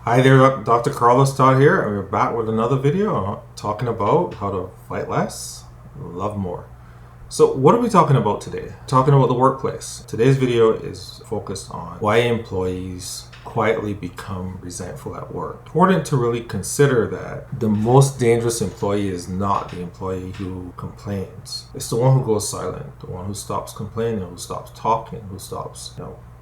Hi there, Dr. Carlos Todd here, and we're back with another video talking about how to fight less, love more. So what are we talking about today? Talking about the workplace. Today's video is focused on why employees quietly become resentful at work. Important to really consider that the most dangerous employee is not the employee who complains. It's the one who goes silent, the one who stops complaining, who stops talking, who stops,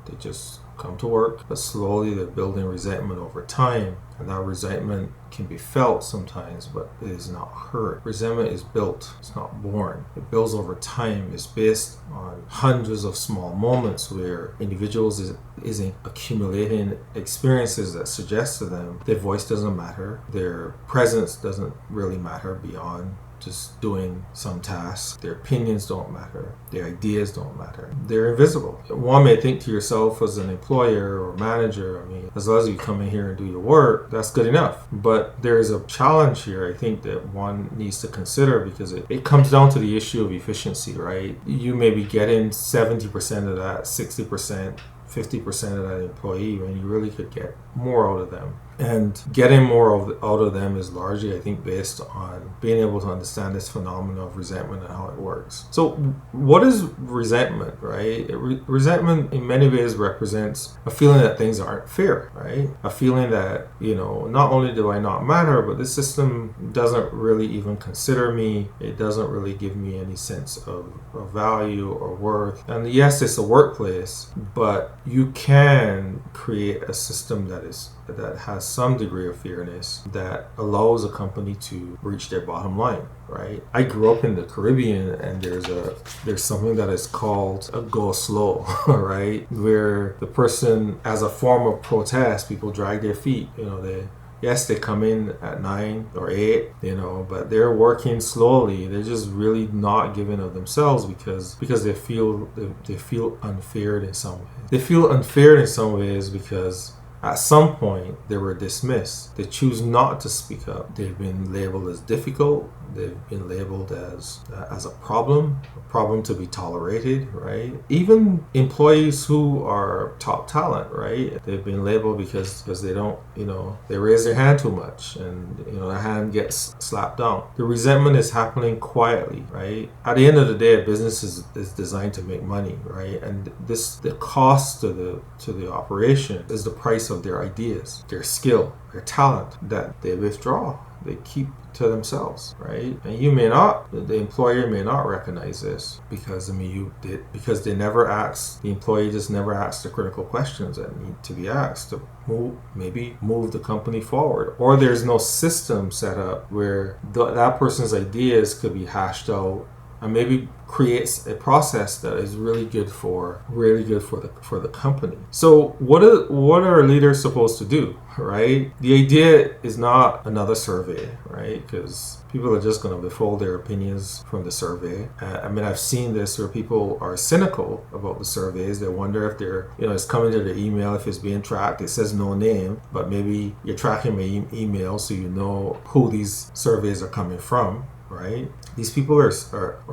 they just come to work, but slowly they're building resentment over time, and that resentment can be felt sometimes, but it is not heard. Resentment is built, it's not born. It builds over time. It's based on hundreds of small moments where individuals is accumulating experiences that suggest to them their voice doesn't matter, their presence doesn't really matter beyond just doing some tasks. Their opinions don't matter. Their ideas don't matter. They're invisible. One may think to yourself as an employer or manager, as long as you come in here and do your work, that's good enough. But there is a challenge here, I think, that one needs to consider, because it comes down to the issue of efficiency, right? You may be getting 70% of that, 60%, 50% of that employee when you really could get more out of them. And getting more out of them is largely, I think, based on being able to understand this phenomenon of resentment and how it works. So what is resentment, right? Resentment in many ways represents a feeling that things aren't fair, right? A feeling that, not only do I not matter, but this system doesn't really even consider me. It doesn't really give me any sense of value or worth. And yes, it's a workplace, but you can create a system that has some degree of fairness that allows a company to reach their bottom line, right? I grew up in the Caribbean, and there's something that is called a go slow, right? Where the person, as a form of protest, people drag their feet. They come in at 9 or 8, but they're working slowly. They're just really not giving of themselves because they feel unfair in some ways. They feel unfair in some ways because at some point they were dismissed. They choose not to speak up. They've been labeled as difficult. They've been labeled as a problem to be tolerated, right? Even employees who are top talent, right? They've been labeled because they don't, they raise their hand too much, and the hand gets slapped down. The resentment is happening quietly, right? At the end of the day, a business is designed to make money, right? And the cost to the operation is the price of their ideas, their skill, their talent that they withdraw. They keep to themselves, right? And the employer may not recognize this because the employee just never asks the critical questions that need to be asked to move the company forward. Or there's no system set up where that person's ideas could be hashed out and maybe creates a process that is really good for the company. So what are leaders supposed to do, right? The idea is not another survey, right? Because people are just going to withhold their opinions from the survey. I've seen this where people are cynical about the surveys. They wonder if it's coming to their email, if it's being tracked. It says no name, but maybe you're tracking my email so you know who these surveys are coming from, right? These people are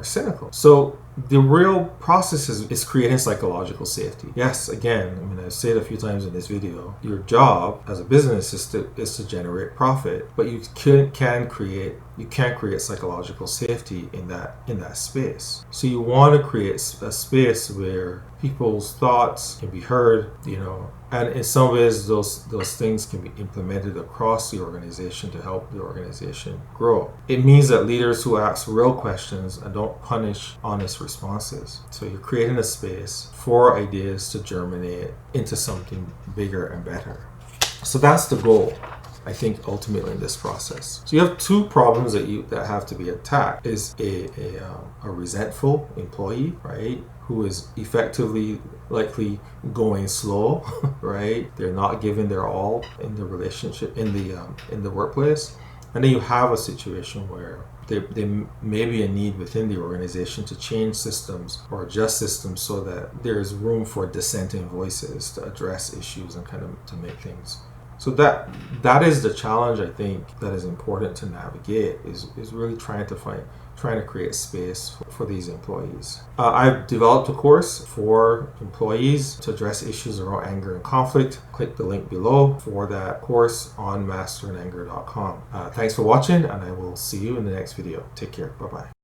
cynical. So the real process is creating psychological safety. Yes, again, I say it a few times in this video. Your job as a business is to generate profit, but you can't create psychological safety in that space. So you want to create a space where people's thoughts can be heard, and in some ways those things can be implemented across the organization to help the organization grow. It means that leaders who ask real questions and don't punish honest responses. So you're creating a space for ideas to germinate into something bigger and better. So that's the goal, I think, ultimately in this process. So you have two problems that have to be attacked. Is a resentful employee, right, who is effectively likely going slow, right? They're not giving their all in the relationship, in the workplace. And then you have a situation where there may be a need within the organization to change systems or adjust systems so that there's room for dissenting voices to address issues and kind of to make things. So that is the challenge, I think, that is important to navigate, is really trying to trying to create space for these employees. I've developed a course for employees to address issues around anger and conflict. Click the link below for that course on masteringanger.com. Thanks for watching, and I will see you in the next video. Take care. Bye-bye.